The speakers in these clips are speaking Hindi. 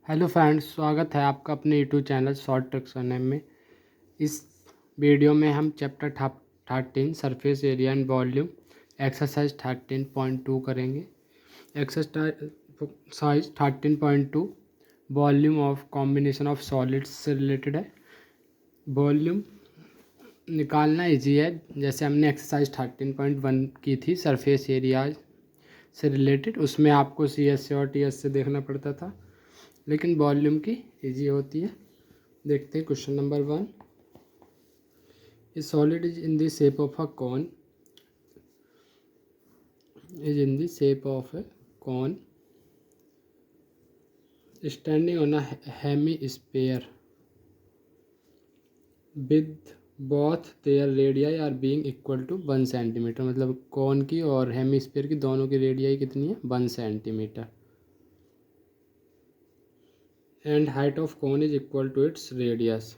हेलो फ्रेंड्स, स्वागत है आपका अपने यूट्यूब चैनल शॉर्ट ट्रिक्स और नेम में। इस वीडियो में हम chapter 13 surface area and volume exercise 13.2 करेंगे। Exercise 13.2 volume of combination of solids से रिलेटेड है। वॉल्यूम निकालना इजी है, जैसे हमने एक्सरसाइज 13.1 की थी सरफेस एरिया से रिलेटेड, उसमें आपको CS से और TS से देखना पड़ता था, लेकिन वॉल्यूम की इजी होती है। देखते हैं question number 1। A solid is in the shape of a cone standing on a hemisphere with both their radii are being equal to 1 centimetre. मतलब कॉन की और हेमीस्फीयर की दोनों की रेडियाई कितनी है? 1 centimetre. And height of cone is equal to its radius,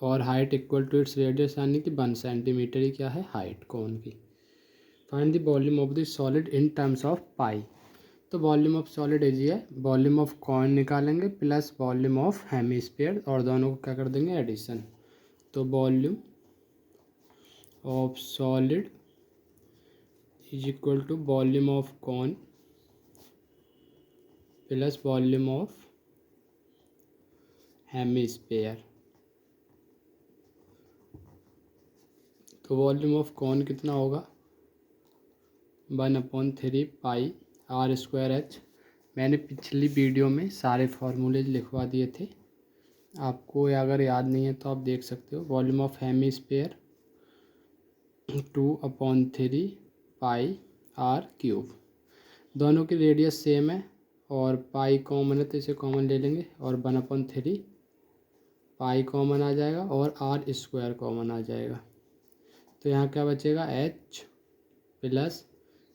और height equal to its radius यानी कि 1 सेंटीमीटर ही क्या है? हाइट कॉन की। Find the volume of the solid in terms of pi. तो वॉल्यूम ऑफ सॉलिड इजी है, वॉल्यूम ऑफ कॉइन निकालेंगे प्लस वॉल्यूम ऑफ हेमीस्फीयर, और दोनों को क्या कर देंगे? एडिशन। तो volume of solid is equal to volume of cone plus volume of hemisphere. तो वॉल्यूम ऑफ कॉन कितना होगा? 1/3 पाई r²h। मैंने पिछली वीडियो में सारे फार्मूलेज लिखवा दिए थे, आपको अगर याद नहीं है तो आप देख सकते हो। Volume of hemisphere 2/3 pi r³। दोनों की रेडियस सेम है और पाई कॉमन है तो इसे कॉमन ले लेंगे, और 1/3 पाई कॉमन आ जाएगा और r² कॉमन आ जाएगा। तो यहाँ क्या बचेगा? h प्लस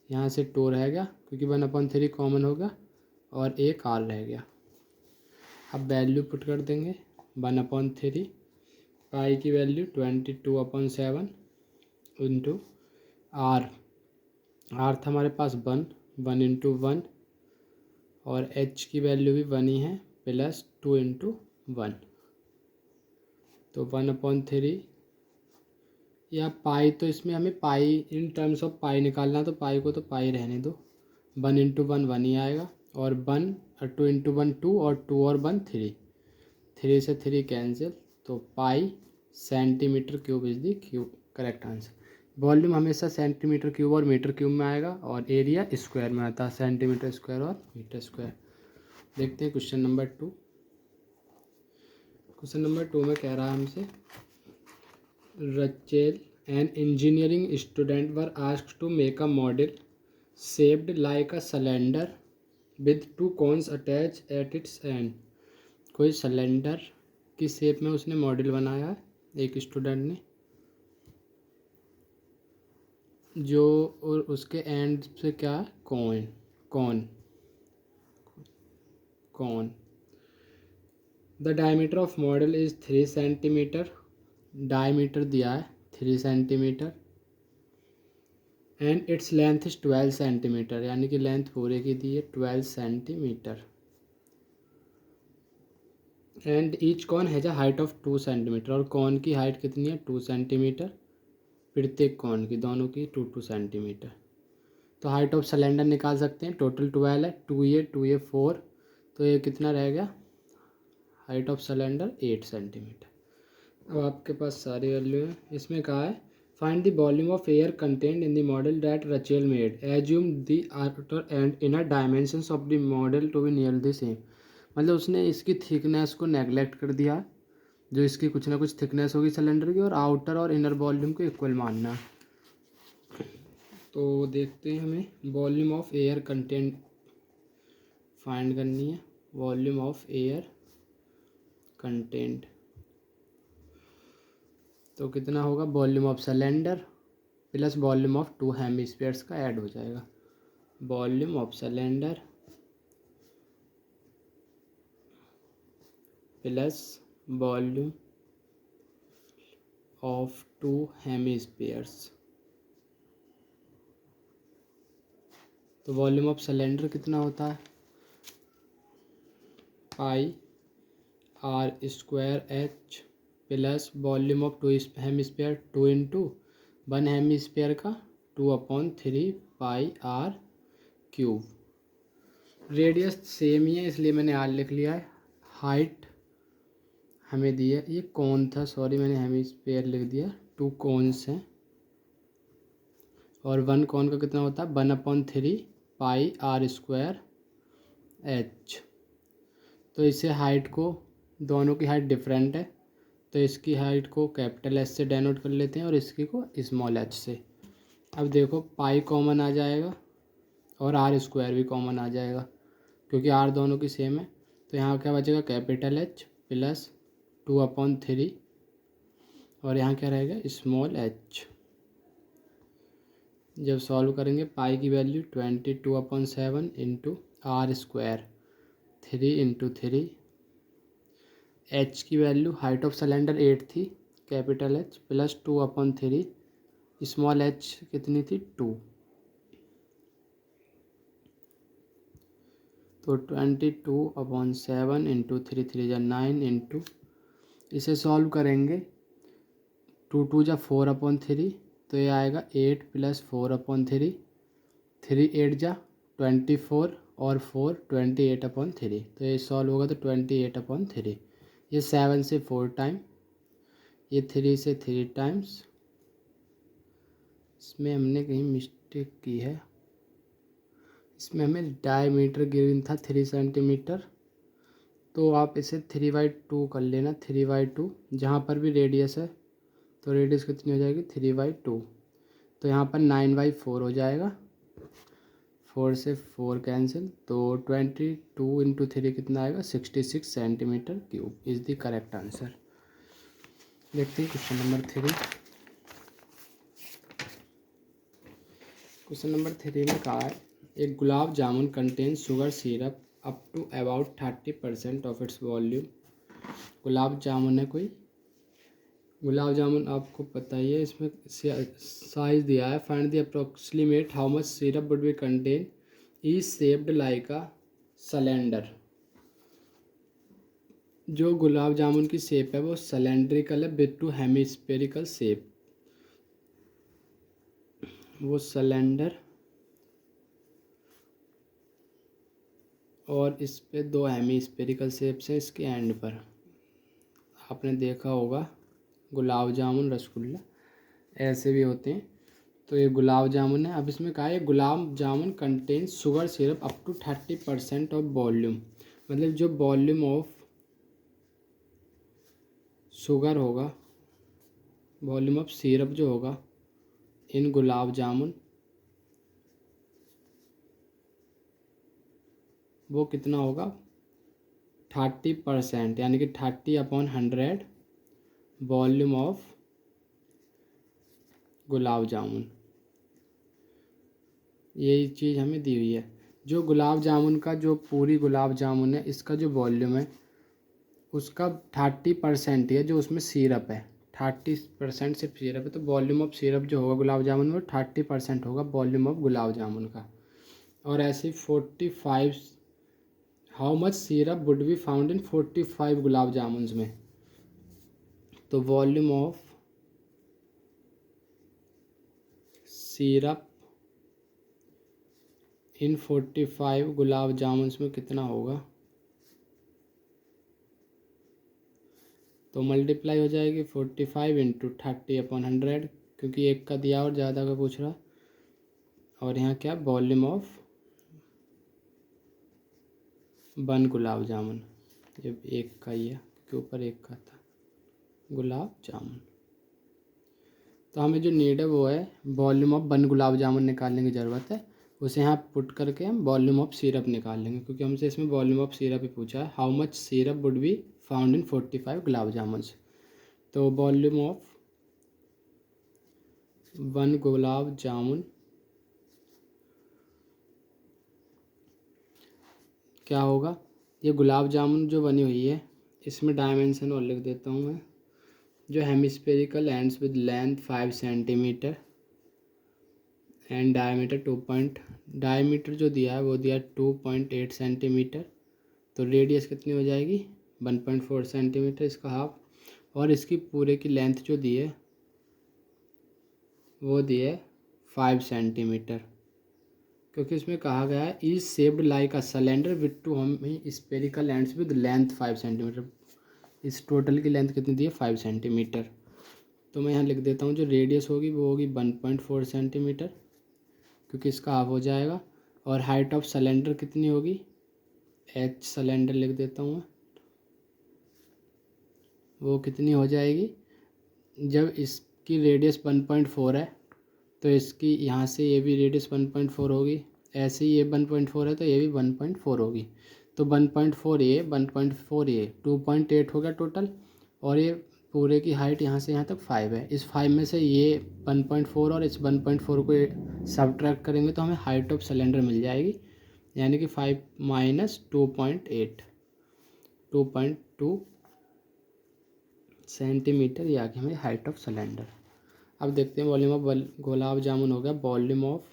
यहाँ से 2 रह गया क्योंकि 1/3 कॉमन होगा और एक r रह गया। अब वैल्यू पुट कर देंगे। 1/3 पाई की वैल्यू 22/7 इंटू r था हमारे पास 1 इंटू 1, और h की वैल्यू भी 1 ही है, प्लस 2 इंटू 1। तो 1/3 या पाई, तो इसमें हमें पाई इन टर्म्स ऑफ पाई निकालना, तो पाई को तो पाई रहने दो। 1 इंटू 1 1 ही आएगा, और 1 और 2 इंटू 1 2, और 2 और 1 3, 3 से 3 कैंसिल, तो पाई centimetre cube is the cube correct answer. Volume हमेशा सेंटीमीटर क्यूब और मीटर क्यूब में आएगा, और एरिया स्क्वायर में आता है, सेंटीमीटर स्क्वायर और मीटर स्क्वायर। देखते हैं क्वेश्चन नंबर 2। क्वेश्चन नंबर 2 में कह रहा है हमसे, Rachel an engineering student were asked to make a model shaped like a cylinder with 2 cones attached at its end। कोई सिलेंडर की शेप में उसने मॉडल बनाया है एक स्टूडेंट ने, जो और उसके एंड से क्या है? Cone. The diameter of model is 3 centimetre. Diameter दिया है 3 centimetre, and its length is 12 centimetre, यानी कि लेंथ पूरे की दी है 12 centimetre. And each cone has a height of 2 centimetre, और कॉन की हाइट कितनी है? 2 सेंटीमीटर। प्रत्येक कॉन की, दोनों की 2 सेंटीमीटर। तो हाइट ऑफ सिलेंडर निकाल सकते हैं। टोटल 12 है, 2a 4, तो ये कितना रह गया? Height of cylinder 8 centimetre. अब आपके पास सारी वैल्यू है। इसमें कहा है find the volume of air content in the model that Rachel made, assume the outer and inner dimensions of the model to be near the same. मतलब उसने इसकी थिकनेस को नेगलेक्ट कर दिया, जो इसकी कुछ ना कुछ थिकनेस होगी सिलेंडर की, और आउटर और इनर वॉल्यूम को इक्वल मानना। तो देखते हैं, हमें volume of air content find करनी है। वॉल्यूम ऑफ एयर कंटेंट तो कितना होगा? Volume of cylinder plus volume of 2 hemispheres का ऐड हो जाएगा। Volume of cylinder plus volume of 2 hemispheres. तो वॉल्यूम ऑफ सिलेंडर कितना होता है? Pi R square H plus volume of 2 hemisphere 2 into 1 hemisphere का 2/3 pi R cube. Radius same ही है इसलिए मैंने आर लिख लिया है। हाइट हमें दी है, ये कौन था, सॉरी मैंने हेमिस्फीयर लिख दिया, 2 कॉन्स हैं और 1 कॉन का कितना होता है 1/3 पाई आर स्क्वायर एच। तो इसे हाइट को, दोनों की हाइट डिफरेंट है तो इसकी हाइट को कैपिटल एस से डेनोट कर लेते हैं और इसकी को स्मॉल एच से। अब देखो पाई कॉमन आ जाएगा और आर स्क्वायर भी कॉमन आ जाएगा क्योंकि आर दोनों की सेम है। तो यहाँ क्या बचेगा कैपिटल एच प्लस 2/3 और यहाँ क्या रहेगा स्मॉल एच। जब सॉल्व करेंगे पाई की value 22/7 into are square 3 into 3। H की वैल्यू हाइट ऑफ सिलेंडर 8 थी, capital h plus 2/3 small h कितनी थी 2। तो 22/7 इंटू 3 3 जा 9 इंटू, इसे सॉल्व करेंगे 2 2 जा 4/3 तो ये आएगा 8 प्लस 4/3, 3 8 जा 24 और 4 28/3 तो ये सॉल्व होगा तो 28/3। ये 7 से 4 टाइम, ये 3 से 3 टाइम्स। इसमें हमने कहीं मिस्टेक की है, इसमें हमें डायमीटर गिवन था 3 सेंटीमीटर तो आप इसे 3/2 कर लेना। 3/2 जहाँ पर भी रेडियस है तो रेडियस कितनी हो जाएगी 3/2 तो यहाँ पर 9/4 हो जाएगा, 4 से 4 कैंसिल तो 22 इंटू 3 कितना आएगा 66 centimetre cube is the correct answer. देखते हैं क्वेश्चन नंबर 3। क्वेश्चन नंबर 3 में कहा है एक gulab jamun contain sugar syrup up to about 30% of its volume. Gulab jamun है कोई, गुलाब जामुन आपको पता ही है, इसमें साइज दिया है। Find the approximate how much syrup would be contain is shaped like a cylinder. जो गुलाब जामुन की शेप है वो सिलेंड्रिकल है विद टू हेमिस्फेरिकल शेप। वो सिलेंडर और इस पे 2 हेमिस्फेरिकल शेप्स हैं इसके एंड पर। आपने देखा होगा गुलाब जामुन रसगुल्ला ऐसे भी होते हैं, तो ये गुलाब जामुन है। अब इसमें कहा है gulab jamun contain sugar syrup up to 30% of volume, मतलब जो वॉल्यूम ऑफ शुगर होगा, वॉल्यूम ऑफ सिरप जो होगा इन गुलाब जामुन वो कितना होगा 30%, यानी कि 30/100 वॉल्यूम ऑफ गुलाब जामुन। यही चीज़ हमें दी हुई है। जो गुलाब जामुन का जो पूरी गुलाब जामुन है इसका जो वॉल्यूम है उसका 30% है जो उसमें सिरप है, 30% सिर्फ सिरप है। तो वॉल्यूम ऑफ सिरप जो होगा गुलाब जामुन में 30% होगा वॉल्यूम ऑफ गुलाब जामुन का। और ऐसे 45 how much syrup would be found in 45 gulab jamun में, तो वॉल्यूम ऑफ सिरप इन 45 गुलाब जामुन में कितना होगा, तो मल्टीप्लाई हो जाएगी 45 इंटू 30/100 क्योंकि एक का दिया और ज़्यादा का पूछ रहा। और यहाँ क्या वॉल्यूम ऑफ 1 गुलाब जामुन, ये एक का ही है क्योंकि ऊपर एक का था गुलाब जामुन। तो हमें जो नीड है वो है वॉल्यूम ऑफ 1 गुलाब जामुन निकालने की ज़रूरत है। उसे यहाँ पुट करके हम वॉल्यूम ऑफ सिरप निकाल लेंगे क्योंकि हमसे इसमें वॉल्यूम ऑफ सिरप ही पूछा है। How much syrup would be found in 45 gulab jamun. तो वॉल्यूम ऑफ 1 गुलाब जामुन क्या होगा, ये गुलाब जामुन जो बनी हुई है इसमें डायमेंशन और लिख देता हूँ मैं। जो hemispherical ends with length 5 centimetre and diameter diameter जो दिया है वो दिया 2.8 सेंटीमीटर। तो रेडियस कितनी हो जाएगी 1.4 सेंटीमीटर, इसका हाफ। और इसकी पूरे की लेंथ जो दी है वो दी है 5 सेंटीमीटर, क्योंकि इसमें कहा गया है is shaped like a cylinder with to spherical ends with length 5 centimetre. इस टोटल की लेंथ कितनी दी है 5 सेंटीमीटर। तो मैं यहाँ लिख देता हूँ जो रेडियस होगी वो होगी 1.4 सेंटीमीटर, क्योंकि इसका हाफ हो जाएगा। और हाइट ऑफ सिलेंडर कितनी होगी, एच सिलेंडर लिख देता हूँ, वो कितनी हो जाएगी, जब इसकी रेडियस 1.4 है तो इसकी यहाँ से ये भी रेडियस 1.4 होगी, ऐसे ही ये 1.4 है तो ये भी 1.4 होगी। तो 1.4 ये 1.4 ये 2.8 हो गया टोटल। और ये पूरे की हाइट यहाँ से यहाँ तक 5 है। इस 5 में से ये 1.4 और इस 1.4 को सब्ट्रैक्ट करेंगे तो हमें हाइट ऑफ सिलेंडर मिल जाएगी, यानी कि 5 माइनस 2.8 2.2 सेंटीमीटर, ये आ गई हमारी हाइट ऑफ सिलेंडर। अब देखते हैं वॉल्यूम ऑफ गुलाब जामुन हो गया volume of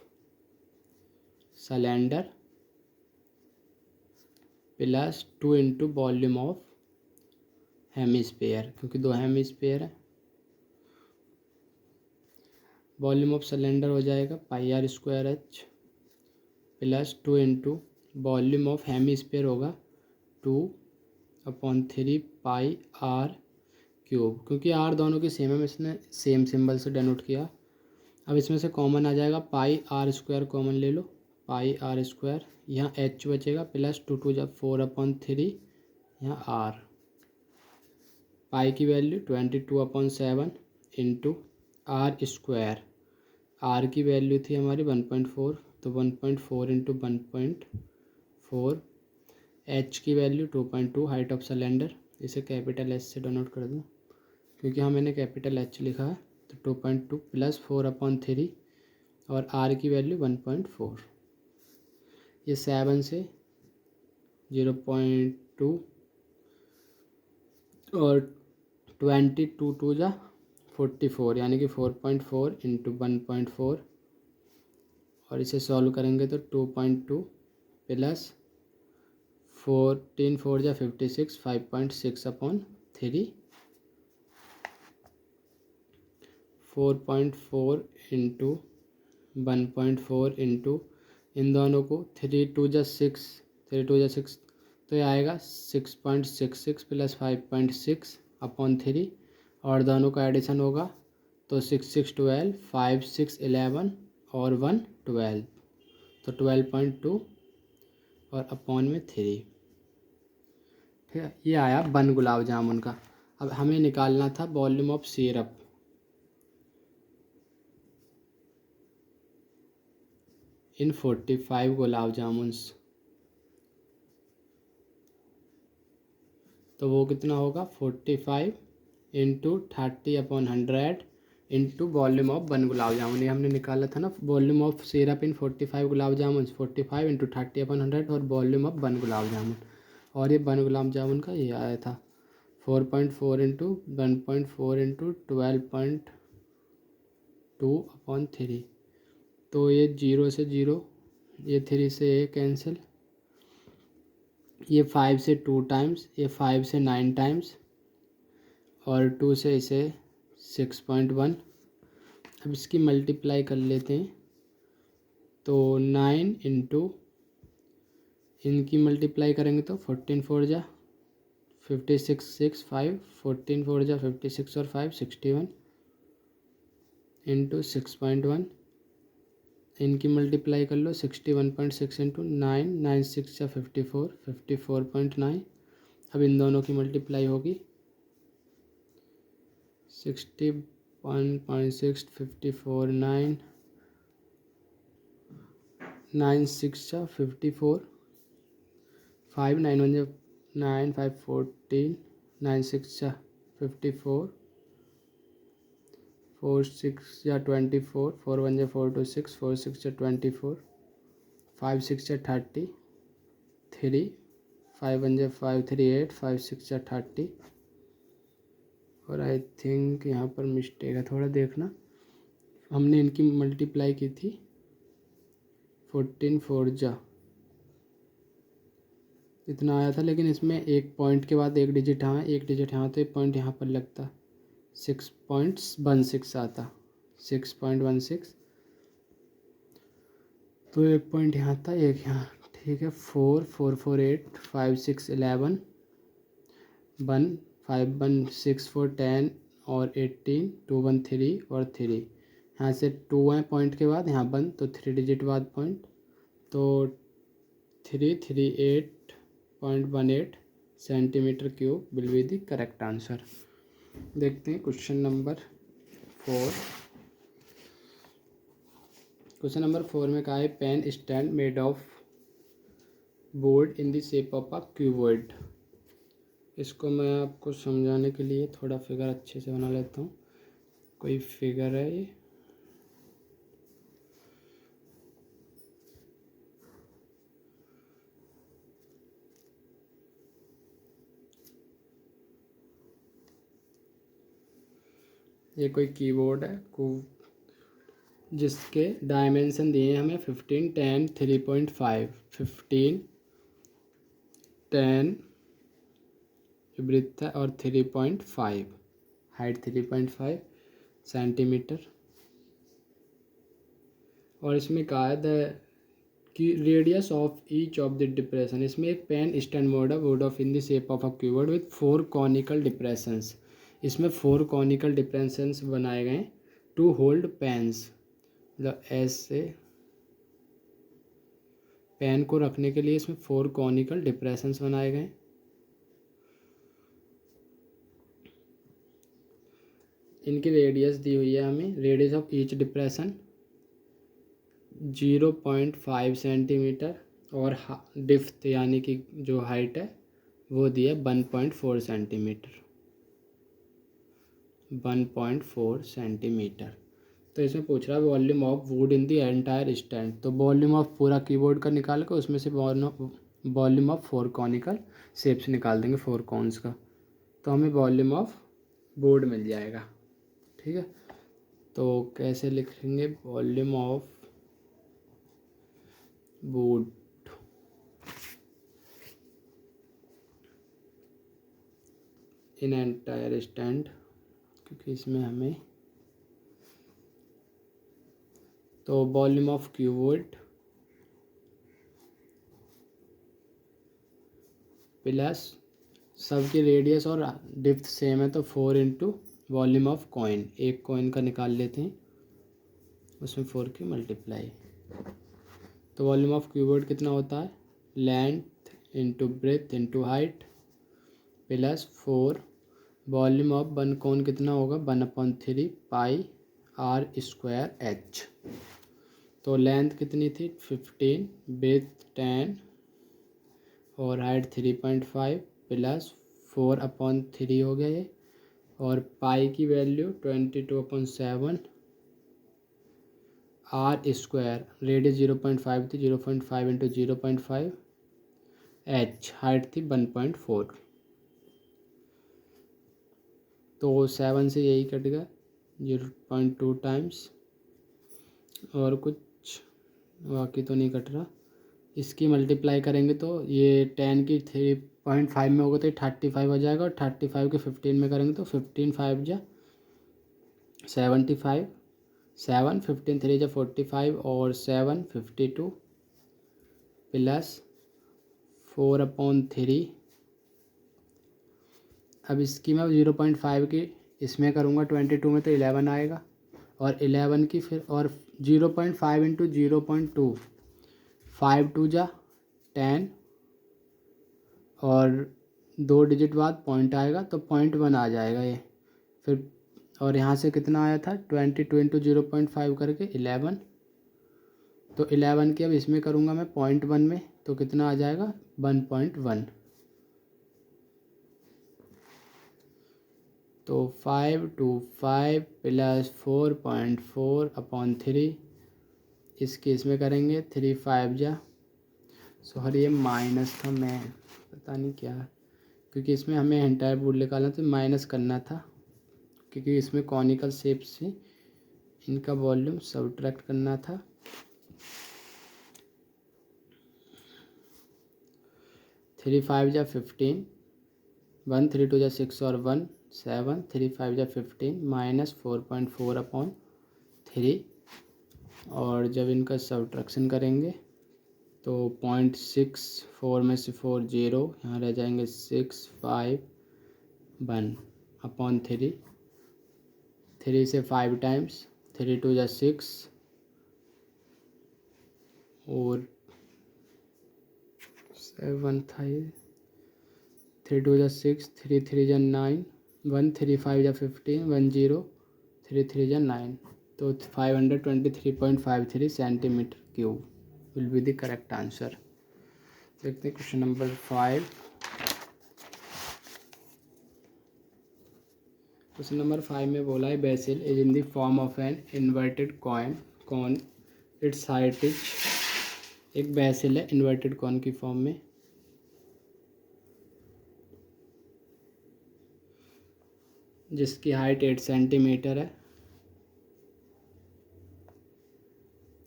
cylinder plus 2 into volume of hemisphere, क्योंकि 2 हेमिस्फीयर है। वॉल्यूम ऑफ सिलेंडर हो जाएगा pi R square H plus 2 into volume of hemisphere होगा 2/3 पाई आर क्यूब, क्योंकि आर दोनों की सेम है, इसने सेम सिंबल से डिनोट किया। अब इसमें से कॉमन आ जाएगा पाई आर स्क्वायर, कॉमन ले लो पाई आर स्क्वायर, यहाँ एच बचेगा प्लस 2 जब 4/3 यहाँ आर। पाई की value 22/7 into are square, R की वैल्यू थी हमारी 1.4 तो 1.4 इंटू 1.4, एच की वैल्यू 2.2 हाइट ऑफ सिलेंडर, इसे कैपिटल एच से डिनोट कर दूँ क्योंकि हाँ मैंने कैपिटल एच लिखा है। तो 2.2 प्लस 4/3 और आर की वैल्यू 1.4, ये 7 से 0.2 और 22 2 जा 44, यानी कि 4.4 इंटू 1.4, और इसे सॉल्व करेंगे तो 2.2 प्लस 14 4 जा 56 5.6/3 4.4 इंटू 1.4 इंटू इन दोनों को 3 2 जा 6 तो ये आएगा 6.66 प्लस 5.6/3, और दोनों का एडिशन होगा तो 6 6 12 5 6 11 और 1 12, तो 12.2 और अपॉन में 3। ठीक है, ये आया बन गुलाब जामुन का। अब हमें निकालना था वॉल्यूम ऑफ सिरप। इन 45 गुलाब जामुन्स, तो वो कितना होगा 45 into 30/100 into volume of 1 gulab jamun. ये हमने निकाला था ना volume of syrup in 45 gulab jamun, 45 into 30/100 और वॉल्यूम ऑफ 1 गुलाब जामुन। और ये 1 गुलाब जामुन का ये आया था 4.4 इंटू 1.4 इंटू 12.2/3। तो ये 0 से 0, ये 3 से ये कैंसिल, ये 5 से 2 टाइम्स, ये 5 से 9 टाइम्स और 2 से इसे 6.1। अब इसकी मल्टीप्लाई कर लेते हैं तो 9 इंटू इनकी मल्टीप्लाई करेंगे तो 14 4 जा 56 6 5 14 4 जा 56 और 5 61 इंटू 6.1, इनकी मल्टीप्लाई कर लो 61.6 इंटू 9 9 6 जा 54 54.9। अब इन दोनों की मल्टीप्लाई होगी 61.6 54 9 9 6 जा 54 5 9 1 जा 9 5 14 9 6 जा 54 4 6 या 24 4 1 जा 4 2 6 4 6 जा 24 5 6 जा 30 3 5 1 जा 5 3 8 5 6 जा 30। और आई थिंक यहाँ पर मिस्टेक है, थोड़ा देखना, हमने इनकी मल्टीप्लाई की थी 14 4 जा इतना आया था, लेकिन इसमें एक पॉइंट के बाद एक डिजिट यहाँ, एक डिजिट यहाँ, तो एक पॉइंट यहाँ पर लगता, 6.16 आता, 6.16। तो एक पॉइंट यहाँ था, एक यहाँ, ठीक है। 4 4 4 8 5 6 11 1 5 1 6 4 10 और 18 2 1 3 और 3, यहाँ से 2 है पॉइंट के बाद, यहाँ 1 तो 3 डिजिट बाद पॉइंट, तो 338.18 centimetre cube will be the correct answer. देखते हैं क्वेश्चन नंबर 4। क्वेश्चन नंबर 4 में कहा है pen stand made of board in the shape of a cuboid. इसको मैं आपको समझाने के लिए थोड़ा फिगर अच्छे से बना लेता हूँ। कोई फिगर है ये कोई कीबोर्ड है जिसके डायमेंशन दिए हैं हमें 15 10 3.5, 15 10 ब्रेड्थ है और 3.5 हाइट, 3.5 सेंटीमीटर। और इसमें कहा है द की radius of each of the depression. इसमें एक pen stand board of in the shape of a cuboid with 4 conical depressions. इसमें 4 कॉनिकल डिप्रेशंस बनाए गए टू होल्ड पेन्स, मतलब ऐसे पेन को रखने के लिए इसमें 4 कॉनिकल डिप्रेशंस बनाए गए। इनकी रेडियस दी हुई है हमें, radius of each depression 0.5 centimetre और डिप्थ यानी कि जो हाइट है वो दी है 1.4 सेंटीमीटर, 1.4 सेंटीमीटर। तो इसमें पूछ रहा है volume of would in the entire stand. तो वॉल्यूम ऑफ पूरा कीबोर्ड का निकाल कर उसमें से वॉल्यूम ऑफ 4 कॉनिकल शेप्स निकाल देंगे, 4 कॉन्स का, तो हमें वॉल्यूम ऑफ बोर्ड मिल जाएगा। ठीक है, तो कैसे लिखेंगे volume of board, in entire stand, क्योंकि इसमें हमें तो वॉल्यूम ऑफ कीबोर्ड प्लस सबकी रेडियस और डिप्थ सेम है तो 4 इंटू वॉल्यूम ऑफ कॉइन, एक कॉइन का निकाल लेते हैं उसमें 4 की मल्टीप्लाई। तो वॉल्यूम ऑफ कीबोर्ड कितना होता है, length into breadth into height plus 4 volume of one cone कितना होगा 1/3 पाई आर स्क्वायर एच। तो लेंथ कितनी थी 15, ब्रेथ 10 और हाइट 3.5 प्लस 4/3 हो गया ये, और पाई की वैल्यू 22/7, आर स्क्वायर रेडियस 0.5 थी, 0.5 इंटू 0.5, एच हाइट थी 1.4, तो 7 से यही कट गया 0.2 टाइम्स, और कुछ बाकी तो नहीं कट रहा। इसकी मल्टीप्लाई करेंगे तो ये 10 की 3.5 में होगा तो 35 हो जाएगा, और 35 के 15 में करेंगे तो 15 5 जा 75, 7 15 3 जा 45 और 7 52 प्लस 4/3। अब इसकी मैं 0.5 की इसमें करूँगा 22 में तो 11 आएगा, और 11 की फिर और 0.5 इंटू 0.2, 5 2 जा 10 और 2 डिजिट बाद पॉइंट आएगा तो 0.1 आ जाएगा ये। फिर और यहाँ से कितना आया था 22 इंटू 0.5 करके 11, तो 11 की अब इसमें करूँगा मैं 0.1 में तो कितना आ जाएगा 1.1। तो 525 प्लस 4.4/3, इसके इसमें करेंगे 3 5 जा, सॉरी ये माइनस था, मैं पता नहीं क्या, क्योंकि इसमें हमें एंटायर बोर्ड निकालना तो माइनस करना था, क्योंकि इसमें कॉनिकल शेप से इनका वॉल्यूम सब्ट्रैक्ट करना था। 3 5 जा 15, 1 3 2 जा 6 और 1 7, 3 5 जा 15 माइनस 4.4/3। और जब इनका सब्ट्रैक्शन करेंगे तो 0.64 में से 4 0, यहाँ रह जाएंगे 6 5 1/3। 3 से 5 टाइम्स, 3 2 जा 6 और 7 था ये, 3 2 जा 6, 3 3 जा 9, 1 3 5 जा 15, 1 0, 3 3 जा 9, तो 523.53 centimetre cube will be the correct answer. देखते हैं क्वेश्चन नंबर 5। क्वेश्चन नंबर 5 में बोला है vessel is in the form of an inverted cone its height is. एक बेसिल है इन्वर्टेड कॉन की फॉर्म में, जिसकी हाइट 8 सेंटीमीटर है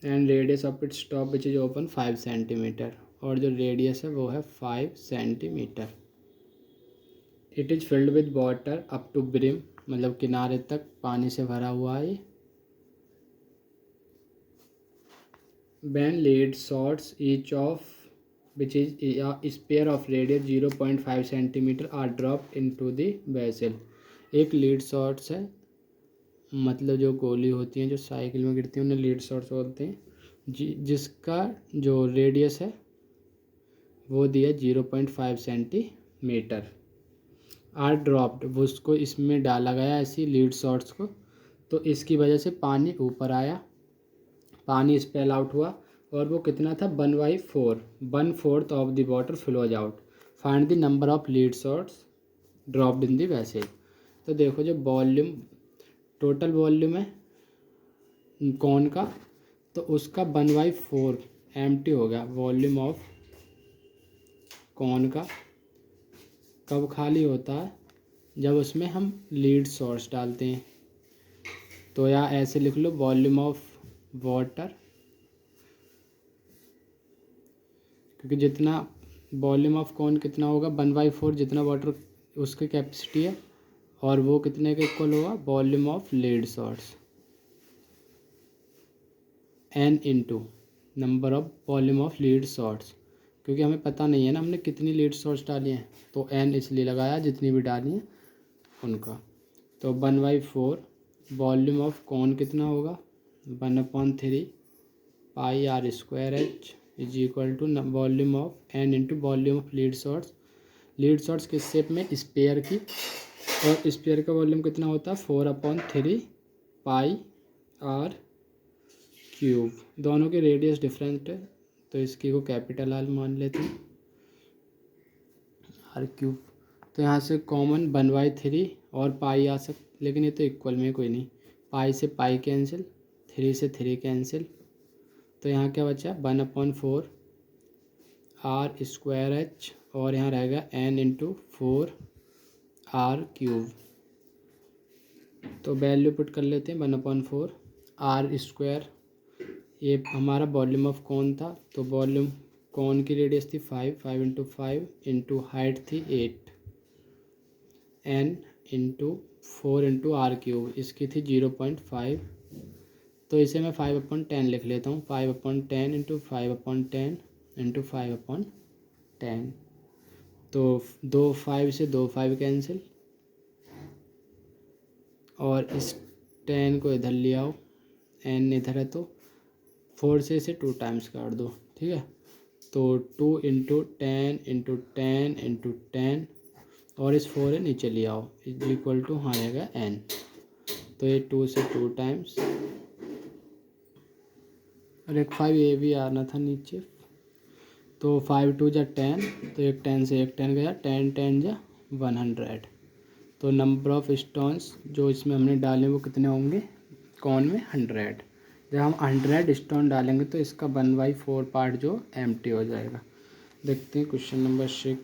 and radius of its top which is open 5 centimetre, और जो रेडियस है वो है 5 centimetre. It is filled with water up to brim, मतलब किनारे तक पानी से भरा हुआ है। when lead shots each of which is a sphere of radius 0.5 centimeter are dropped into the vessel। एक लीड शॉट्स है, मतलब जो गोली होती हैं जो साइकिल में गिरती हैं उन्हें लीड शॉट्स बोलते हैं, जिसका जो रेडियस है वो दिया 0.5 सेंटीमीटर। आर ड्रॉप्ड, वो उसको इसमें डाला गया ऐसी लीड शॉट्स को, तो इसकी वजह से पानी ऊपर आया, पानी स्पेल आउट हुआ, और वो कितना था 1/4, 1/4 of the water flows out. Find the number of lead shots dropped in the vessel. तो देखो जो वॉल्यूम, टोटल वॉल्यूम है कौन का, तो उसका 1/4 एम्प्टी हो गया वॉल्यूम ऑफ कौन का। कब खाली होता है, जब उसमें हम लीड शॉट्स डालते हैं। तो या ऐसे लिख लो वॉल्यूम ऑफ वाटर, क्योंकि जितना वॉल्यूम ऑफ कौन कितना होगा 1/4 जितना वाटर उसकी कैपेसिटी है, और वो कितने का इक्वल होगा volume of lead shots n into number of volume of lead shots, क्योंकि हमें पता नहीं है ना हमने कितनी लीड शॉट्स डाली हैं, तो n इसलिए लगाया जितनी भी डाली हैं उनका। तो 1/4 वॉल्यूम ऑफ कौन कितना होगा 1/3 pi r square h is equal to volume of n into volume of lead shots. Lead shots किस शेप में, स्पेयर की, और स्पेयर का वॉल्यूम कितना होता है 4/3 पाई r क्यूब। दोनों के रेडियस डिफरेंट है, तो इसकी को कैपिटल आर मान लेते हैं r क्यूब। तो यहाँ से कॉमन 1/3 और पाई आ सकता, लेकिन ये तो इक्वल में कोई नहीं, पाई से पाई कैंसिल, 3 से 3 कैंसिल, तो यहाँ क्या बचा 1/4 r स्क्वायर h, और यहाँ रहेगा n इंटू 4 r क्यूब। तो वैल्यू पुट कर लेते हैं 1/4 r स्क्वायर, ये हमारा वॉल्यूम ऑफ कौन था, तो वॉल्यूम कौन की रेडियस थी 5 इंटू 5 इंटू हाइट थी 8, n into 4 into r cube, इसकी थी 0.5, तो इसे मैं 5/10 लिख लेता हूँ, 5/10 इंटू 5/10 इंटू 5/10। तो 2 5 से 2 5 कैंसिल, और इस 10 को इधर ले आओ, n इधर है तो 4 से इसे 2 टाइम्स काट दो, ठीक है। तो 2 इंटू 10 इंटू 10 इंटू 10, और इस 4 है नीचे ले आओ, इज इक्वल टू हाँ आएगा n, तो ये 2 से 2 टाइम्स, और एक 5 ये भी आना था नीचे, तो 5 2 जा 10, तो एक 10 से एक 10 गया, 10 10 जा 100। तो नंबर ऑफ स्टोन्स जो इसमें हमने डाले वो कितने होंगे कौन में 100। जब हम 100 स्टोन डालेंगे तो इसका 1/4 पार्ट जो एम्प्टी हो जाएगा। देखते हैं क्वेश्चन नंबर 6।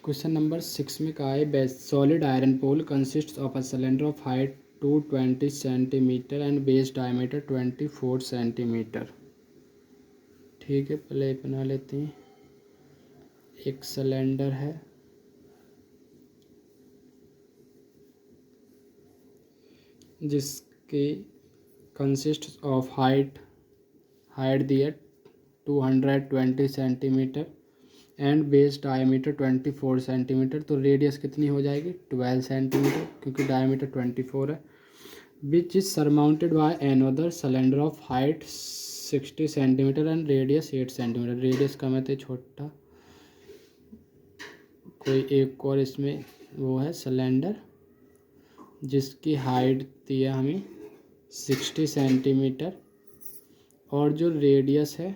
क्वेश्चन नंबर 6 में कहा है solid iron pole consist of a cylinder of height 220 centimetre and base diameter 24 centimetre. ठीक है, पहले बना लेते हैं। एक सिलेंडर है जिसकी कंसिस्ट ऑफ हाइट दी है 220 centimetre and base diameter 24 centimetre. तो रेडियस कितनी हो जाएगी 12 सेंटीमीटर, क्योंकि डायमीटर 24 है। Which is surmounted by another cylinder of height 60 centimetre and radius 8 centimetre. Radius कम है तो छोटा, कोई एक और इसमें वो है सिलेंडर जिसकी हाइट दी है हमें 60 सेंटीमीटर और जो रेडियस है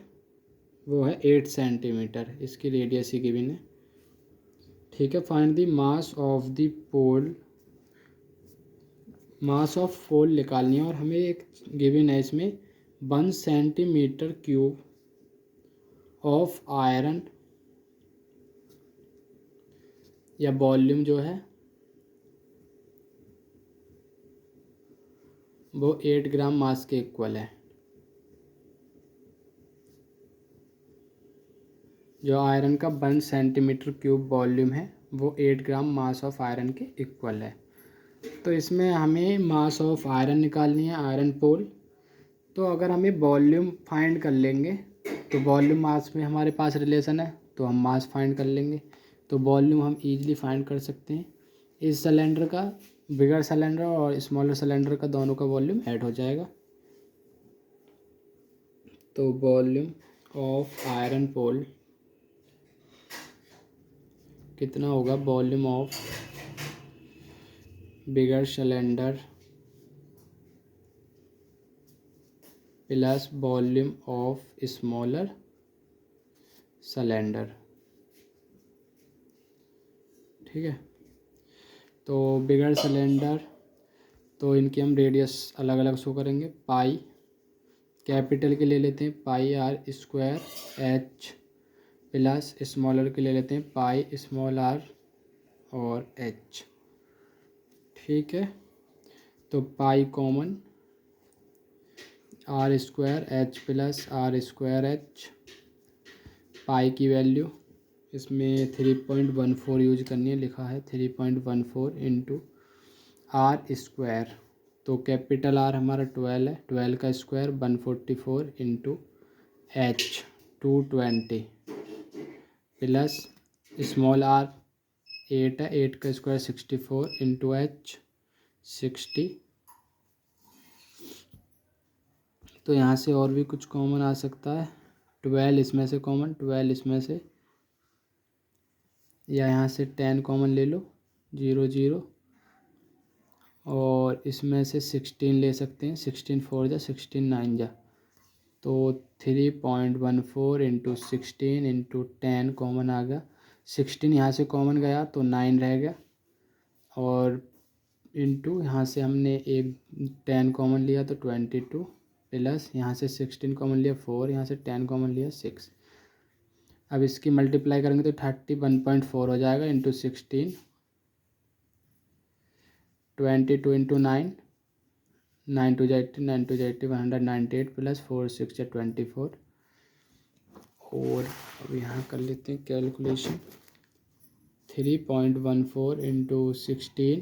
वो है 8 सेंटीमीटर। इसकी रेडियस ही गिवन है। ठीक है, find the mass of the pole. Mass of pole निकालनी है और हमें एक गिवन है इसमें 1 सेंटीमीटर क्यूब ऑफ आयरन या वॉल्यूम जो है वो 8 ग्राम मास के इक्वल है। जो आयरन का 1 सेंटीमीटर क्यूब वॉल्यूम है वो 8 ग्राम मास ऑफ आयरन के इक्वल है। तो इसमें हमें मास ऑफ आयरन निकालनी है, आयरन पोल। तो अगर हमें वॉल्यूम फाइंड कर लेंगे तो वॉल्यूम मास में हमारे पास रिलेशन है, तो हम मास फाइंड कर लेंगे। तो वॉल्यूम हम इजीली फाइंड कर सकते हैं। इस सिलेंडर का, बिगर सिलेंडर और स्मॉलर सिलेंडर का, दोनों का वॉल्यूम ऐड हो जाएगा। तो वॉल्यूम ऑफ आयरन पोल कितना होगा, volume of bigger cylinder plus volume of smaller cylinder. ठीक है, तो बिगर सिलेंडर तो इनकी हम रेडियस अलग अलग शो करेंगे। पाई कैपिटल के ले लेते हैं pi R square H plus smaller के ले लेते हैं पाई स्मॉल आर और एच। ठीक है, तो pi common, R square H plus R square H. Pi की वैल्यू इसमें 3.14 यूज करनी है, लिखा है 3.14 इंटू आर स्क्वायर। तो कैपिटल आर हमारा 12 है, 12 का square 144 into H 220 plus small R 8 है, 8 का स्क्वायर 64 इंटू एच 60। तो यहाँ से और भी कुछ कॉमन आ सकता है, 12 इसमें से कॉमन, 12 इसमें से, या यहाँ से 10 कॉमन ले लो 0 0, और इसमें से 16 ले सकते हैं, 16 4 जा 16 9 जा, तो 3.14 इंटू 16 इंटू 10 कॉमन आ गया। 16 यहाँ से कॉमन गया तो 9 रह गया, और इंटू यहाँ से हमने एक 10 कॉमन लिया तो 22 प्लस यहाँ से 16 कॉमन लिया 4, यहाँ से 10 कॉमन लिया 6। अब इसकी मल्टीप्लाई करेंगे तो 31.4 हो जाएगा इंटू 16, 22 इंटू 9, 9 टू जा 80, 9 टू जा 80, 198 प्लस 4 6 या 24। और अब यहाँ कर लेते हैं कैलकुलेशन, 3.14 इंटू 16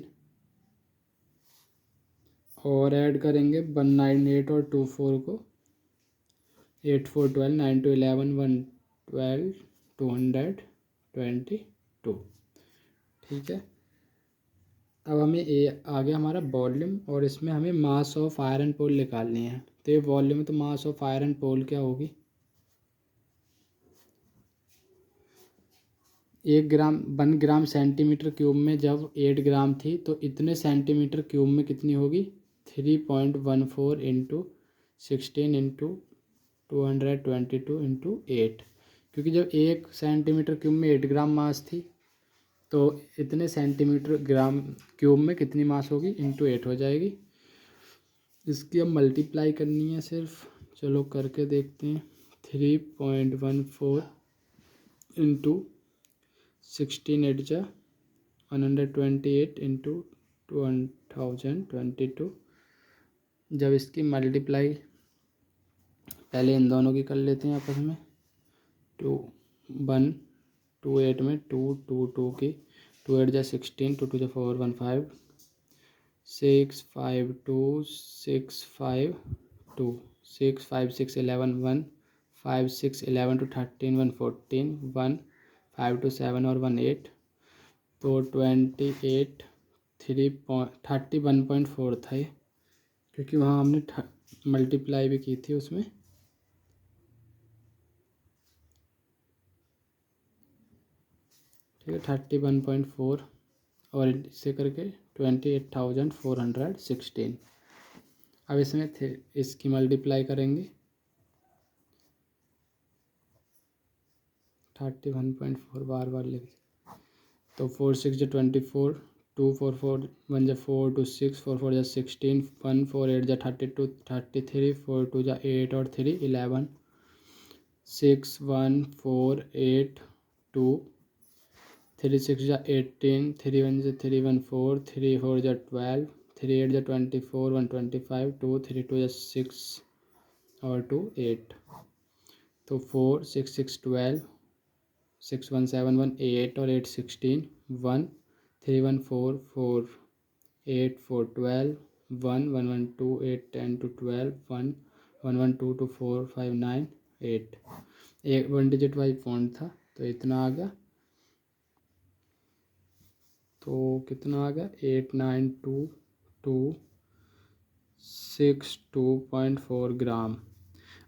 और ऐड करेंगे 198 और 24 को, 8 4 12, 9 2 11, 112, 222। ठीक है, अब हमें आगे हमारा वॉल्यूम और इसमें हमें मास ऑफ आयरन पोल निकालनी है। तो ये वॉल्यूम है, तो मास ऑफ आयरन पोल क्या होगी, 1 ग्राम सेंटीमीटर क्यूब में जब 8 ग्राम थी तो इतने सेंटीमीटर क्यूब में कितनी होगी, 3.14 इंटू 16 इंटू 222 इंटू 8, क्योंकि जब 1 सेंटीमीटर क्यूब में 8 ग्राम मास थी तो इतने सेंटीमीटर ग्राम क्यूब में कितनी मास होगी, इंटू 8 हो जाएगी। इसकी अब मल्टीप्लाई करनी है सिर्फ, चलो करके देखते हैं। 3.14 इंटू 16 8 जा 128 इंटू 2022। जब इसकी मल्टीप्लाई पहले इन दोनों की कर लेते हैं आपस में, टू 1 2 8 में 2 2 2 की 2 8 जा 16 2 2 जा 4 1 5 6 5 2 6 5 2 6 5 6 11 1 5 6 11 to 13 1 14 1 5 to 7 और 1 8 तो 28 31.4 था ये, क्योंकि वहाँ हमने मल्टीप्लाई भी की थी उसमें। ठीक है 31.4 और इससे करके 28,416। अब इसमें इसकी मल्टीप्लाई करेंगे 31.4 बार बार लिख तो 4 6 जा 24 2 4 4 1 जा 4 2 6 4 4 जा 16 1 4 8 जा 32 33 4 2 जा 8 और 3 11 6 1 4 8 2 3 6 जा 18 3 1 जा 3 1 4 3 4 जा 12 3 8 जा 24 1 25 2 3 2 जा 6 और 2 8 तो 4 6 6 12 6 1 7 1 8 और 8 16 1 3 1 4 4 8 4 12 1 1 1 2 8 10 to 12 1 1 1 2 to 4 5 9 8 एक 1 डिजिट वाइज पॉइंट था तो इतना आ गया। तो कितना आ गया 892262.4 ग्राम।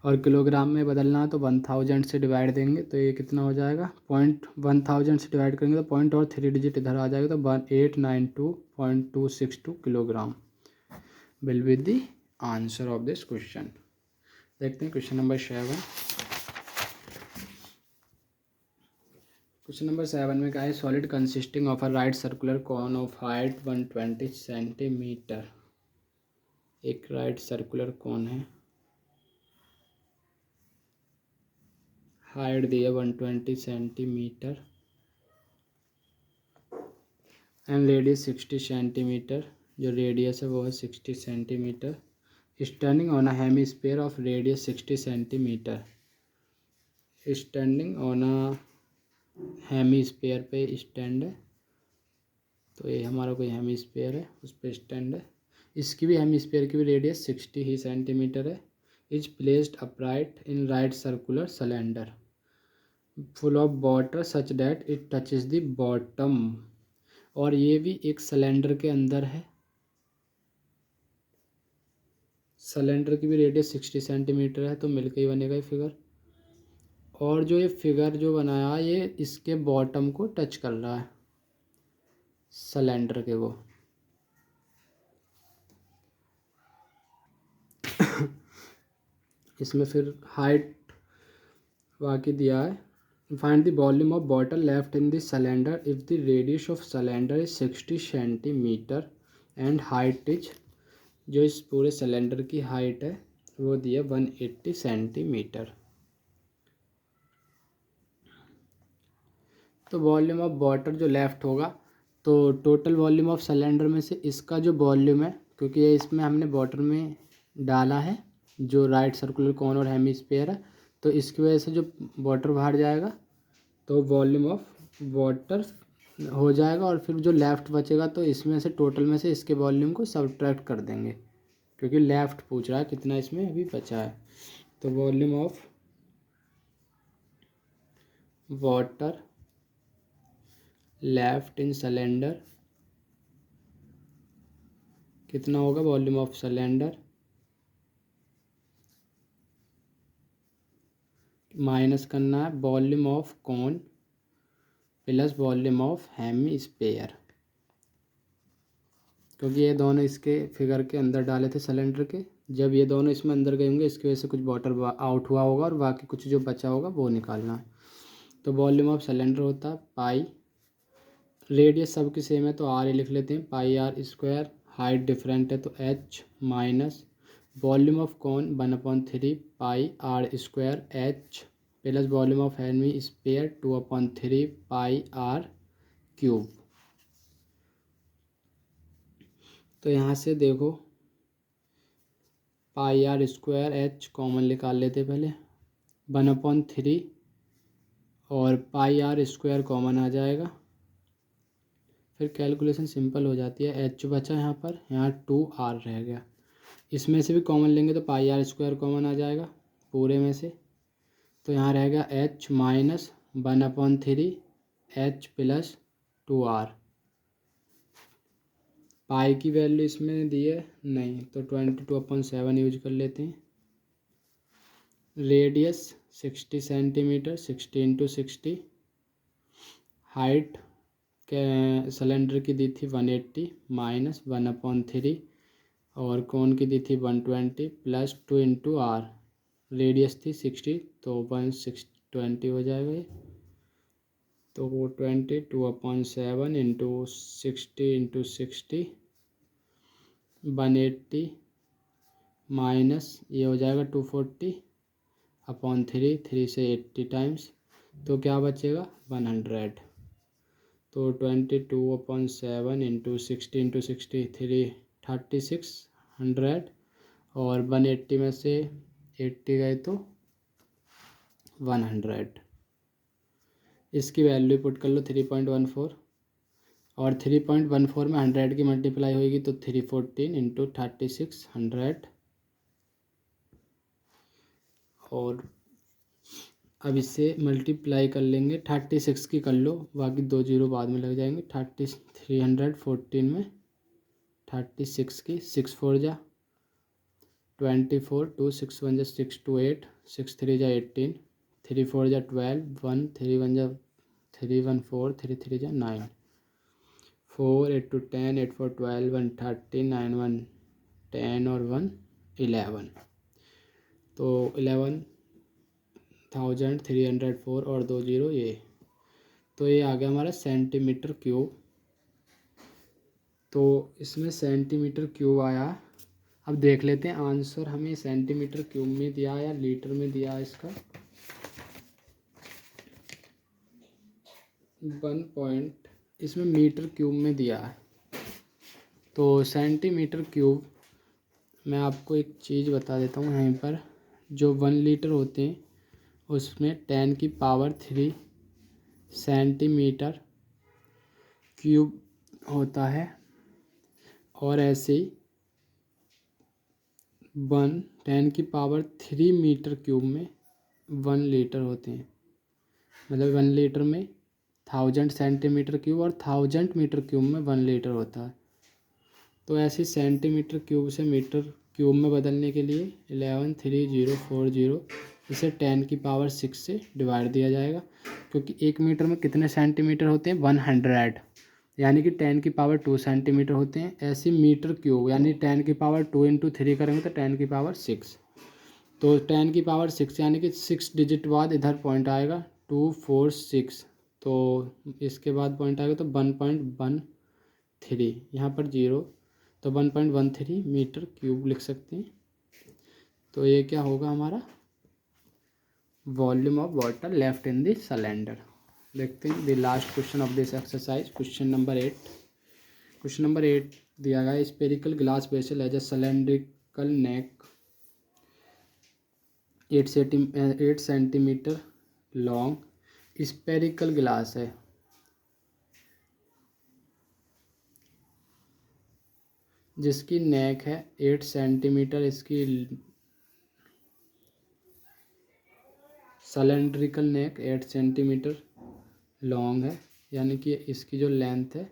और किलोग्राम में बदलना है तो 1000 से डिवाइड देंगे तो ये कितना हो जाएगा 1000 से डिवाइड करेंगे तो पॉइंट और 3 डिजिट इधर आ जाएगा तो 1892.262 kilogram will be the answer of this question. देखते हैं क्वेश्चन नंबर 7। क्वेश्चन नंबर 7 में क्या है solid consisting of a right circular cone of height 120 centimetre. एक राइट सर्कुलर कॉन है, हाइट दी है 120 सेंटीमीटर एंड रेडियस 60 सेंटीमीटर। जो रेडियस है वो है 60 centimetre. Standing on a hemisphere of radius 60 centimetre. Standing on a hemisphere पे स्टैंड है, तो ये हमारा कोई हेमिस्फीयर है उस पर स्टैंड है। इसकी भी हेमिस्फीयर की भी रेडियस 60 ही सेंटीमीटर है। Is placed upright in right circular cylinder full of water such that it touches the bottom. और ये भी एक सिलेंडर के अंदर है। सिलेंडर की भी रेडियस 60 सेंटीमीटर है तो मिलकर ही बनेगा ये फिगर। और जो ये फिगर जो बनाया ये इसके बॉटम को टच कर रहा है, सिलेंडर के वो। इसमें फिर हाइट बाकी दिया है। Find the volume of bottle left in the cylinder if the radius of cylinder is 60 centimetre and height is, जो इस पूरे सिलेंडर की हाइट है वो दी है 180 सेंटीमीटर। तो वॉल्यूम ऑफ वाटर जो लेफ्ट होगा तो टोटल वॉल्यूम ऑफ सिलेंडर में से इसका जो वॉल्यूम है, क्योंकि ये इसमें हमने वाटर में डाला है जो राइट सर्कुलर कॉन और हेमिस्फीयर है, तो इसकी वजह से जो वाटर बाहर जाएगा तो वॉल्यूम ऑफ वाटर हो जाएगा। और फिर जो लेफ़्ट बचेगा तो इसमें से टोटल में से इसके वॉल्यूम को सब्ट्रैक्ट कर देंगे, क्योंकि लेफ़्ट पूछ रहा है कितना इसमें अभी बचा है। तो volume of water left in cylinder कितना होगा, वॉल्यूम ऑफ सिलेंडर माइनस करना है volume of cone plus volume of hemisphere, क्योंकि ये दोनों इसके फिगर के अंदर डाले थे सिलेंडर के। जब ये दोनों इसमें अंदर गए होंगे इसकी वजह से कुछ वाटर आउट हुआ होगा और बाकी कुछ जो बचा होगा वो निकालना है। तो वॉल्यूम ऑफ सिलेंडर होता है पाई, रेडियस सबकी सेम है तो आर ही लिख लेते हैं, pi R square. Height different है तो H minus volume of cone 1/3 pi R square H plus volume of hemisphere 2/3 pi R cube. तो यहाँ से देखो pi R square H common निकाल लेते पहले 1/3 और पाई आर स्क्वायर कॉमन आ जाएगा। फिर कैलकुलेशन सिंपल हो जाती है। एच बचा यहाँ पर, यहाँ 2r रह गया। इसमें से भी कॉमन लेंगे तो पाई आर स्क्वायर कॉमन आ जाएगा पूरे में से। तो यहाँ रह गया h minus 1/3 h plus 2r। पाई की वैल्यू इसमें दी है नहीं, तो 22/7 यूज कर लेते हैं। Radius 60 centimetre, 60 × 60। हाइट के सिलेंडर की दी थी 180 माइनस 1/3 और कोण की दी थी 120 प्लस 2 × r। रेडियस थी 60 तो 1/620 हो जाएगा ये। तो वो 22/7 × 60 × 60 180 माइनस ये हो जाएगा 240/3, 3 से 80 टाइम्स, तो क्या बचेगा 100। तो 22/7 × 60 × 60 3600 और 180 में से 80 गए तो 100। इसकी वैल्यू पुट कर लो 3.14 और 3.14 में 100 की मल्टीप्लाई होगी तो 314 × 3600। और अब इससे मल्टीप्लाई कर लेंगे 36 की कर लो, बाकी 2 जीरो बाद में लग जाएंगे। 314 में 36 की 6 4 जा 24, 2 6 1 जा 6 2 8, 6 3 जा 18, 3 4 जा 12, 1 3 1 जा 3 1 4, 3 3 जा 9, 4 8 2 10, 8 4 12, 1 13, 9 1 10 और 1 11। तो 11,304 और 2 जीरो ये। तो ये आ गया हमारा सेंटीमीटर क्यूब। तो इसमें सेंटीमीटर क्यूब आया। अब देख लेते हैं आंसर हमें सेंटीमीटर क्यूब में दिया या लीटर में दिया है इसका। 1 इसमें मीटर क्यूब में दिया है। तो सेंटीमीटर क्यूब मैं आपको एक चीज़ बता देता हूँ यहीं पर। जो 1 लीटर होते हैं उसमें 10⁻³ सेंटीमीटर क्यूब होता है और ऐसे ही 10⁻³ मीटर क्यूब में 1 लीटर होते हैं। मतलब 1 लीटर में 1000 सेंटीमीटर क्यूब और 1000 मीटर क्यूब में 1 लीटर होता है। तो ऐसे सेंटीमीटर क्यूब से मीटर क्यूब में बदलने के लिए 113040 इसे 10⁻6 से डिवाइड दिया जाएगा, क्योंकि 1 मीटर में कितने सेंटीमीटर होते हैं 100, यानी कि 10⁻2 सेंटीमीटर होते हैं। ऐसे मीटर क्यूब यानी 10⁻2 × 3 करेंगे तो 10⁻6। तो 10⁻6 यानी कि 6 डिजिट बाद इधर पॉइंट आएगा 246, तो इसके बाद पॉइंट आएगा तो 1.13, यहाँ पर 0, तो 1.13 मीटर क्यूब लिख सकते हैं। तो ये क्या होगा हमारा volume of water left in the cylinder. देखते हैं the last question of this exercise, question number 8। Question number 8 दिया गया spherical glass vessel has a cylindrical neck 8 centimetre long. Spherical glass है जिसकी नेक है 8 सेंटीमीटर, इसकी सिलेंड्रिकल नेक 8 सेंटीमीटर लॉन्ग है, यानी कि इसकी जो लेंथ है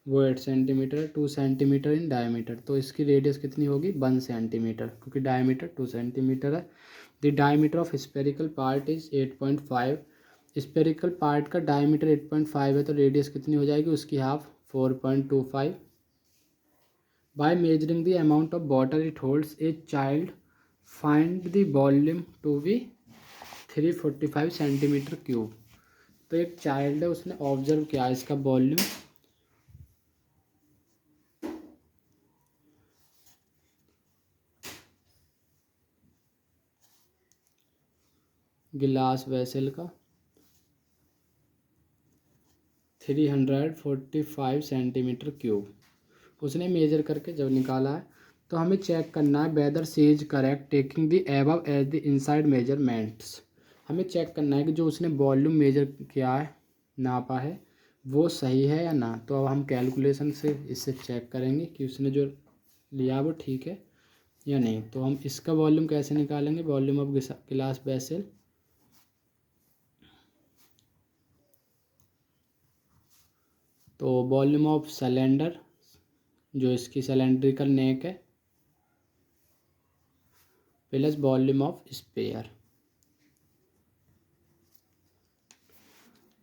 वो 8 सेंटीमीटर है, 2 सेंटीमीटर इन डायमीटर। तो इसकी रेडियस कितनी होगी 1 सेंटीमीटर, क्योंकि डायमीटर 2 सेंटीमीटर है। The diameter of spherical part is 8.5। Spherical part का डायमीटर 8.5 है, तो रेडियस कितनी हो जाएगी उसकी half 4.25। By measuring the amount of water it holds a child find the volume to be 345 centimetre cube. तो एक चाइल्ड है, उसने ऑब्जर्व किया इसका वॉल्यूम गिलास वेसल का 345 सेंटीमीटर क्यूब उसने मेजर करके जब निकाला है। तो हमें चेक करना है whether she is correct taking the above as the inside measurements. हमें चेक करना है कि जो उसने वॉल्यूम मेजर किया है, नापा है, वो सही है या ना। तो अब हम कैलकुलेशन से इससे चेक करेंगे कि उसने जो लिया वो ठीक है या नहीं। तो हम इसका वॉल्यूम कैसे निकालेंगे, वॉल्यूम ऑफ गिलास वेसल। तो वॉल्यूम ऑफ सिलेंडर, जो इसकी सिलेंड्रिकल नेक है, प्लस वॉल्यूम ऑफ स्पेयर।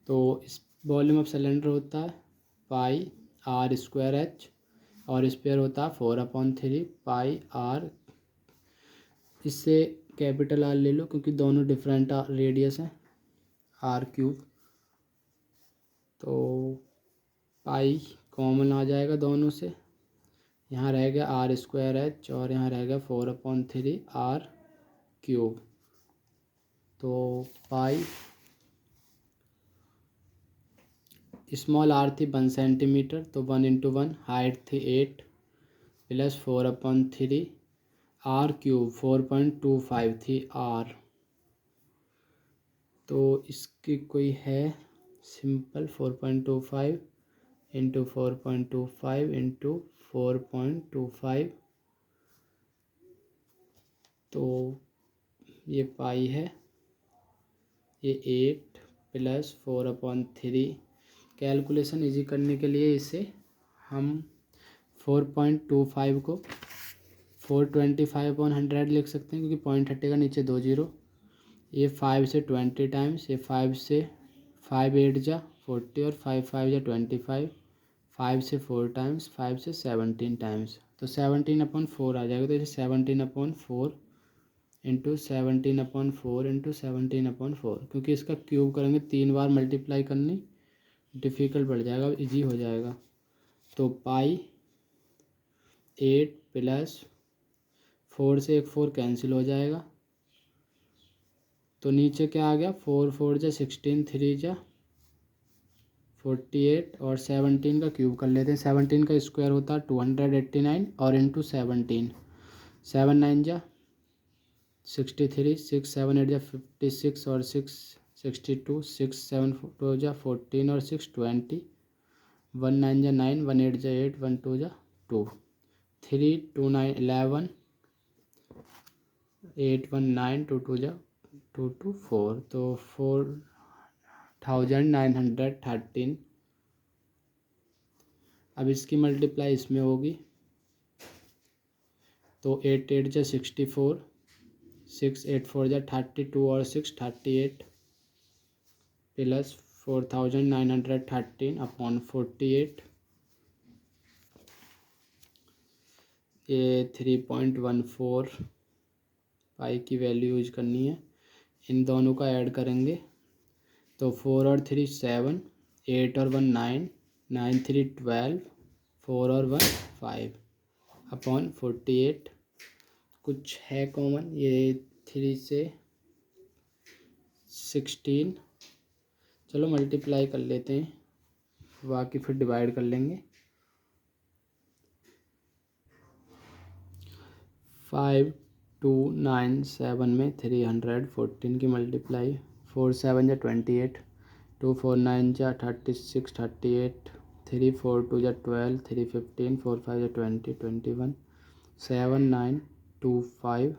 तो इस वॉल्यूम ऑफ सिलेंडर होता है पाई आर स्क्वायर एच, और स्पेयर होता है 4/3 पाई आर। इससे कैपिटल आर ले लो क्योंकि दोनों डिफरेंट रेडियस हैं, आर क्यूब। तो पाई कॉमन आ जाएगा दोनों से, यहाँ रह गया आर स्क्वायर एच और यहाँ रह गया 4/3 आर क्यूब। तो पाई स्मॉल आर थी 1 सेंटीमीटर, तो 1 × 1, हाइट थी 8 प्लस 4/3 आर क्यूब 4.25 थी आर। तो इसकी कोई है सिंपल 4.25 इंटू 4.25 इंटू 4.25। तो ये पाई है, ये 8 प्लस 4/3। कैलकुलेशन इजी करने के लिए इसे हम 4.25 को 425/100 लिख सकते हैं, क्योंकि पॉइंट हटेगा, नीचे 2 जीरो। ये 5 से 20 टाइम्स, ये 5 से 5 8 जा 40 और 5 5 जा 25, 5 से 4 टाइम्स, 5 से 17 टाइम्स। तो 17/4 आ जाएगा। तो इसे 17/4 इंटू 17/4 इंटू 17/4, क्योंकि इसका क्यूब करेंगे 3 बार मल्टीप्लाई करनी डिफ़िकल्ट बढ़ जाएगा, इजी हो जाएगा। तो पाई 8 प्लस 4 से एक 4 कैंसिल हो जाएगा, तो नीचे क्या आ गया, 4 4 जा 16, 3 जा 48 और 17 का क्यूब कर लेते हैं। 17 का स्क्वायर होता है 289 और इंटू 17, 7 9 जा 63, 6 7 8 जा 56 और 6 62, 6 7 2 जा 14 और 6 20, 1 9 जा 9, 1 8 जा 8, 1 2 जा 2, 3 2 9 11, 8 1 9, 2 2 जा 2 2 4। तो 4913। अब इसकी मल्टीप्लाई इसमें होगी, तो 8 8 जा 64, 6 8 4 जा 32 और 6 38 प्लस 4913/48। ये 3.14 पाई की वैल्यू यूज करनी है। इन दोनों का ऐड करेंगे तो 4 और 3 7, 8 और 1 9, 9 3 12, 4 और 1 5/48। कुछ है कॉमन, ये 3 से 16। चलो मल्टीप्लाई कर लेते हैं, बाकी फिर डिवाइड कर लेंगे। 5297 में 314 की मल्टीप्लाई, 4 7 जा 28, 2 4 9 जा 36 38, 3 4 2 जा 12, 3 15, 4 5 जा 20 21, 7 9 2 5,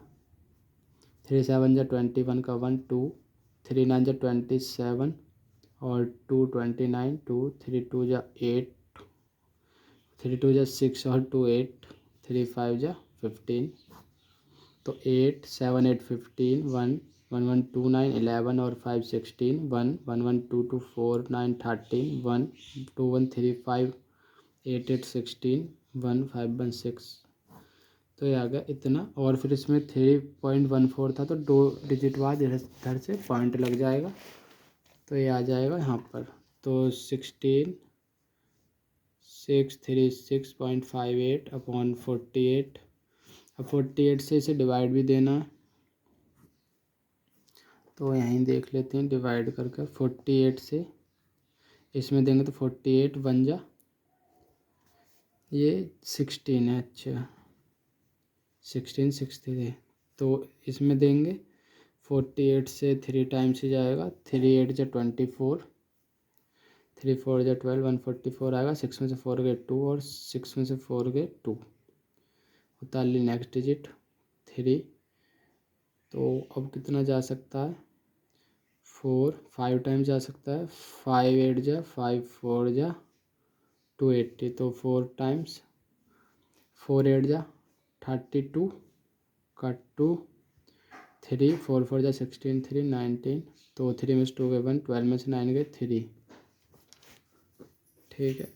3 7 जा 21 का 1 2, 3 9 जा 27 और 2 29, 2 3 2 जा 8, 3 2 जा 6 और 2 8, 3 5 जा 15। तो 8 7 8 15, 1 1 1 2 9 11 और 5 16, 1 1 1 2 2 4 9 13, 1 2 1 3 5 8 8 16, 1 5 1 6। तो ये आ गया इतना। और फिर इसमें 3.14 था, तो 2 डिजिट बाद इधर से पॉइंट लग जाएगा, तो ये आ जाएगा यहाँ पर। तो 16636.58/48। अब 48 से इसे डिवाइड भी देना है, तो यहीं देख लेते हैं डिवाइड करके। 48 से इसमें देंगे तो 48 बन जा, ये 16 है, अच्छा 16 63। तो इसमें देंगे 48 से 3 टाइम्स ही जाएगा, 3 8 जा 24, 3 4 जा 12, 144 आएगा। 6 में से 4 गए 2 और 6 में से 4 गए 2। उतार ली नेक्स्ट डिजिट 3। तो अब कितना जा सकता है, 4 5 टाइम्स जा सकता है। 5 8 जा 5 4 जा 280, तो 4 टाइम्स, 4 8 जा 32 का 2, 3 4 4 जा 16, 3 19, तो 3 में से 2 गए 1, 12 में से 9 गए 3। ठीक है,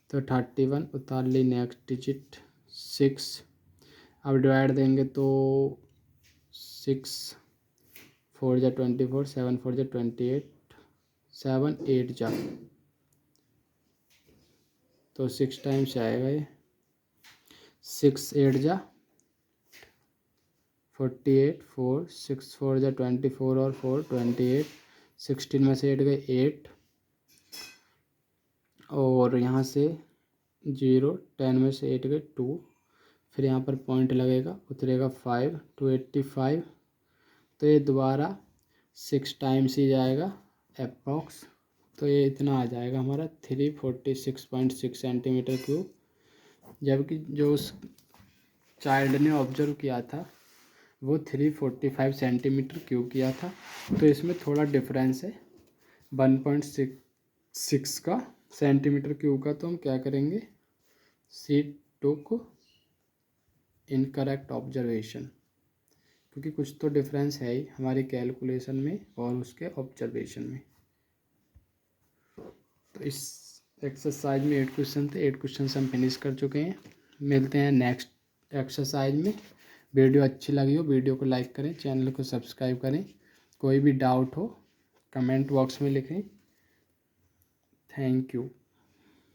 तो 31 उतार ली नेक्स्ट डिजिट 6। अब डिवाइड देंगे तो 6 4 जा 24, 7 4 जा 28, 7 8 जा, तो 6 टाइम्स आएगा ये। 6 8 जा 48, 4 6 4 जा 24 और 4 28, 16 में से 8 गए 8, और यहाँ से 0, 10 में से 8 गए 2, फिर यहाँ पर पॉइंट लगेगा, उतरेगा 5 285। तो ये दोबारा 6 टाइम्स ही जाएगा अप्रॉक्स। तो ये इतना आ जाएगा हमारा 346.6 सेंटीमीटर क्यूब, जबकि जो उस चाइल्ड ने ऑब्जर्व किया था वो 345 सेंटीमीटर क्यूब किया था। तो इसमें थोड़ा डिफरेंस है 1.6 का सेंटीमीटर क्यूब का। तो हम क्या करेंगे, सी टुक इनकरेक्ट ऑब्जर्वेशन, क्योंकि कुछ तो डिफरेंस है ही हमारी कैलकुलेशन में और उसके ऑब्जर्वेशन में। तो इस एक्सरसाइज में 8 क्वेश्चन थे, 8 क्वेश्चन हम फिनिश कर चुके हैं। मिलते हैं नेक्स्ट एक्सरसाइज में। वीडियो अच्छी लगी हो वीडियो को लाइक करें, चैनल को सब्सक्राइब करें। कोई भी डाउट हो कमेंट बॉक्स में लिखें। Thank you.